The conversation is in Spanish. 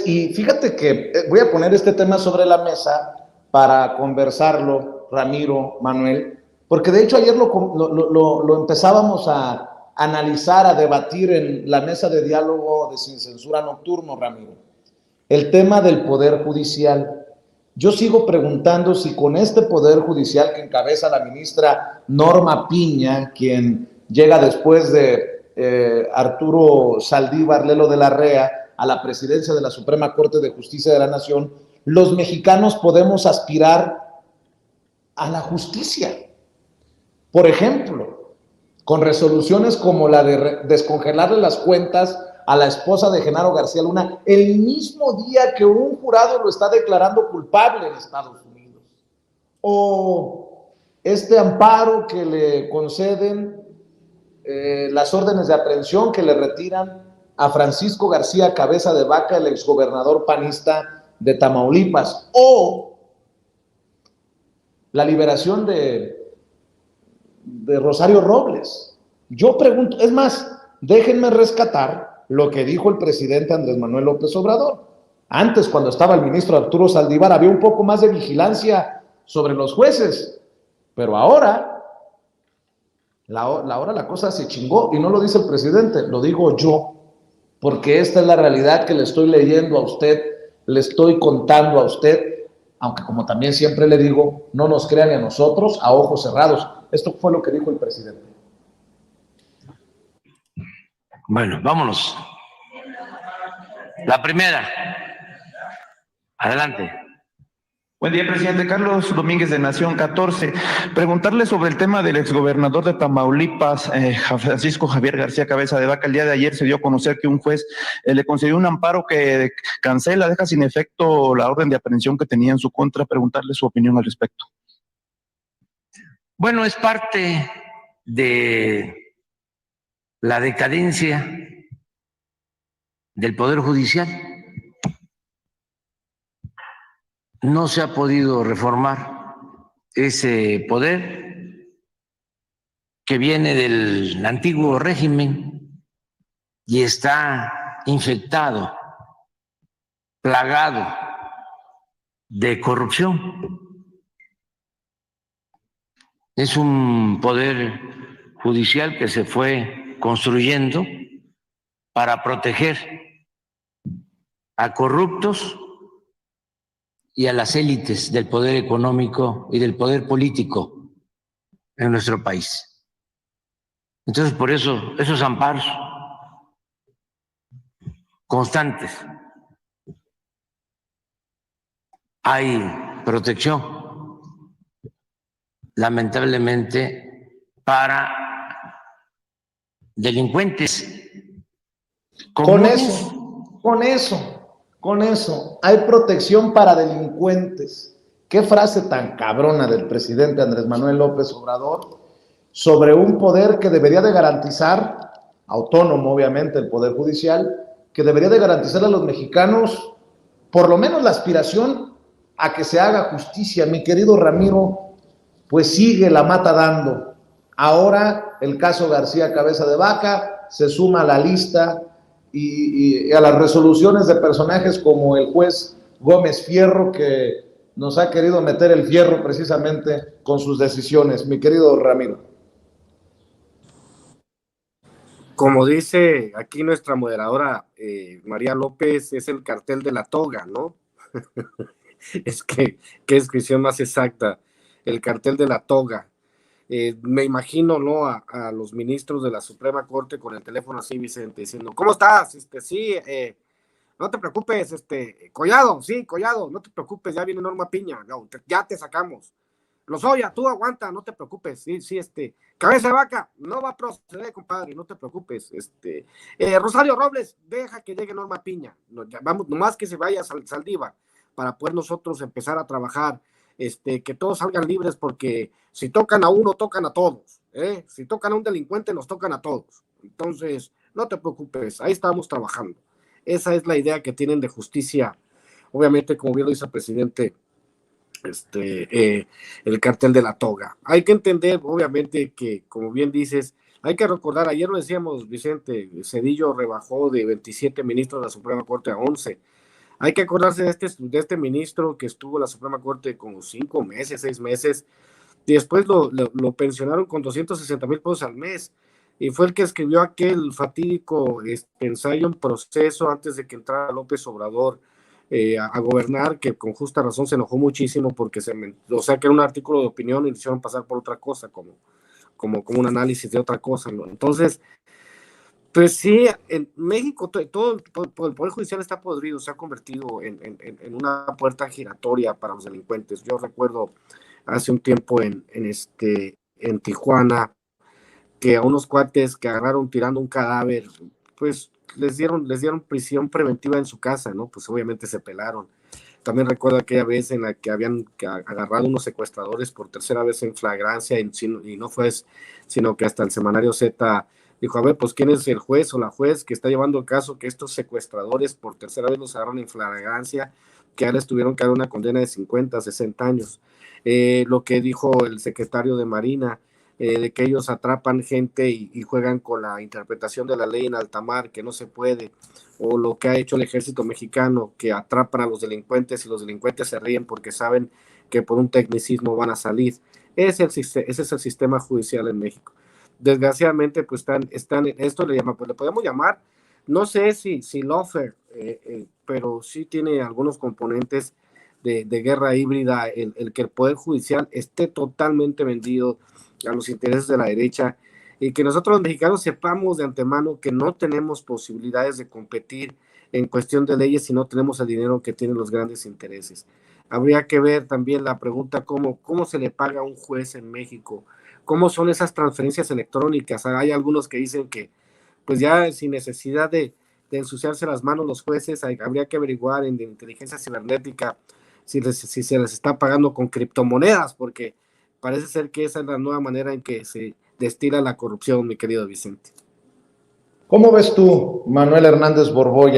Y fíjate que voy a poner este tema sobre la mesa para conversarlo, Ramiro, Manuel, porque de hecho ayer lo empezábamos a analizar, a debatir en la mesa de diálogo de Sin Censura Nocturno, Ramiro. El tema del Poder Judicial. Yo sigo preguntando si con este Poder Judicial que encabeza la ministra Norma Piña, quien llega después de Arturo Saldívar Lelo de la Rea a la presidencia de la Suprema Corte de Justicia de la Nación, los mexicanos podemos aspirar a la justicia. Por ejemplo, con resoluciones como la de descongelarle las cuentas a la esposa de Genaro García Luna el mismo día que un jurado lo está declarando culpable en Estados Unidos. O este amparo que le conceden, las órdenes de aprehensión que le retiran a Francisco García Cabeza de Vaca, el exgobernador panista de Tamaulipas. O la liberación de Rosario Robles. Yo pregunto, es más, déjenme rescatar lo que dijo el presidente Andrés Manuel López Obrador. Antes, cuando estaba el ministro Arturo Saldívar, había un poco más de vigilancia sobre los jueces, pero ahora la cosa se chingó, y no lo dice el presidente, lo digo yo, porque esta es la realidad que le estoy leyendo a usted, le estoy contando a usted, aunque como también siempre le digo, no nos crean a nosotros a ojos cerrados. Esto fue lo que dijo el presidente. Bueno, vámonos. La primera. Adelante. Buen día, presidente. Carlos Domínguez, de Nación 14. Preguntarle sobre el tema del exgobernador de Tamaulipas, Francisco Javier García Cabeza de Vaca. El día de ayer se dio a conocer que un juez le concedió un amparo que cancela, deja sin efecto la orden de aprehensión que tenía en su contra. Preguntarle su opinión al respecto. Bueno, es parte de la decadencia del Poder Judicial. No se ha podido reformar ese poder que viene del antiguo régimen y está infectado, plagado de corrupción. Es un poder judicial que se fue construyendo para proteger a corruptos y a las élites del poder económico y del poder político en nuestro país. Entonces, por eso, esos amparos constantes, hay protección, lamentablemente, para delincuentes comunes. Con eso, hay protección para delincuentes. Qué frase tan cabrona del presidente Andrés Manuel López Obrador sobre un poder que debería de garantizar, autónomo obviamente el Poder Judicial, que debería de garantizar a los mexicanos por lo menos la aspiración a que se haga justicia. Mi querido Ramiro, pues sigue la mata dando. Ahora el caso García Cabeza de Vaca se suma a la lista y a las resoluciones de personajes como el juez Gómez Fierro, que nos ha querido meter el fierro precisamente con sus decisiones. Mi querido Ramiro. Como dice aquí nuestra moderadora María López, es el cartel de la toga, ¿no? Es que, qué descripción más exacta, el cartel de la toga. Me imagino, ¿no? A los ministros de la Suprema Corte con el teléfono así, Vicente, diciendo, ¿cómo estás? Sí, no te preocupes, Collado, sí, Collado, no te preocupes, ya viene Norma Piña, no, ya te sacamos. Lozoya, tú aguanta, no te preocupes, sí, Cabeza de Vaca, no va a proceder, compadre, no te preocupes, Rosario Robles, deja que llegue Norma Piña, no, vamos, nomás que se vaya Saldívar, para poder nosotros empezar a trabajar, que todos salgan libres, porque si tocan a uno, tocan a todos, si tocan a un delincuente, nos tocan a todos. Entonces, no te preocupes, ahí estamos trabajando. Esa es la idea que tienen de justicia. Obviamente, como bien lo dice el presidente, el cartel de la toga. Hay que entender, obviamente, que, como bien dices, hay que recordar, ayer lo decíamos, Vicente, Zedillo rebajó de 27 ministros de la Suprema Corte a 11. Hay que acordarse de este ministro que estuvo en la Suprema Corte como 5 meses, 6 meses, y después lo pensionaron con 260,000 pesos al mes, y fue el que escribió aquel fatídico ensayo en proceso antes de que entrara López Obrador a gobernar, que con justa razón se enojó muchísimo porque o sea, que era un artículo de opinión y lo hicieron pasar por otra cosa, como un análisis de otra cosa, ¿no? Entonces, pues sí, en México todo el Poder Judicial está podrido, se ha convertido en una puerta giratoria para los delincuentes. Yo recuerdo hace un tiempo en Tijuana, que a unos cuates que agarraron tirando un cadáver, pues les dieron prisión preventiva en su casa, ¿no? Pues obviamente se pelaron. También recuerdo aquella vez en la que habían agarrado unos secuestradores por tercera vez en flagrancia, y no fue, sino que hasta el semanario Z dijo, a ver, pues quién es el juez o la juez que está llevando el caso, que estos secuestradores por tercera vez los agarraron en flagrancia, que ahora les tuvieron que dar una condena de 50, 60 años. Lo que dijo el secretario de Marina, de que ellos atrapan gente y juegan con la interpretación de la ley en alta mar, que no se puede, o lo que ha hecho el ejército mexicano, que atrapan a los delincuentes y los delincuentes se ríen porque saben que por un tecnicismo van a salir. Ese es el sistema judicial en México. Desgraciadamente, pues esto le podemos llamar, no sé si lawfare, pero sí tiene algunos componentes de guerra híbrida, el que el Poder Judicial esté totalmente vendido a los intereses de la derecha, y que nosotros los mexicanos sepamos de antemano que no tenemos posibilidades de competir en cuestión de leyes si no tenemos el dinero que tienen los grandes intereses. Habría que ver también la pregunta cómo se le paga a un juez en México, cómo son esas transferencias electrónicas. Hay algunos que dicen que pues ya sin necesidad de ensuciarse las manos los jueces, habría que averiguar en inteligencia cibernética si se les está pagando con criptomonedas, porque parece ser que esa es la nueva manera en que se destila la corrupción, mi querido Vicente. ¿Cómo ves tú, Manuel Hernández Borboya,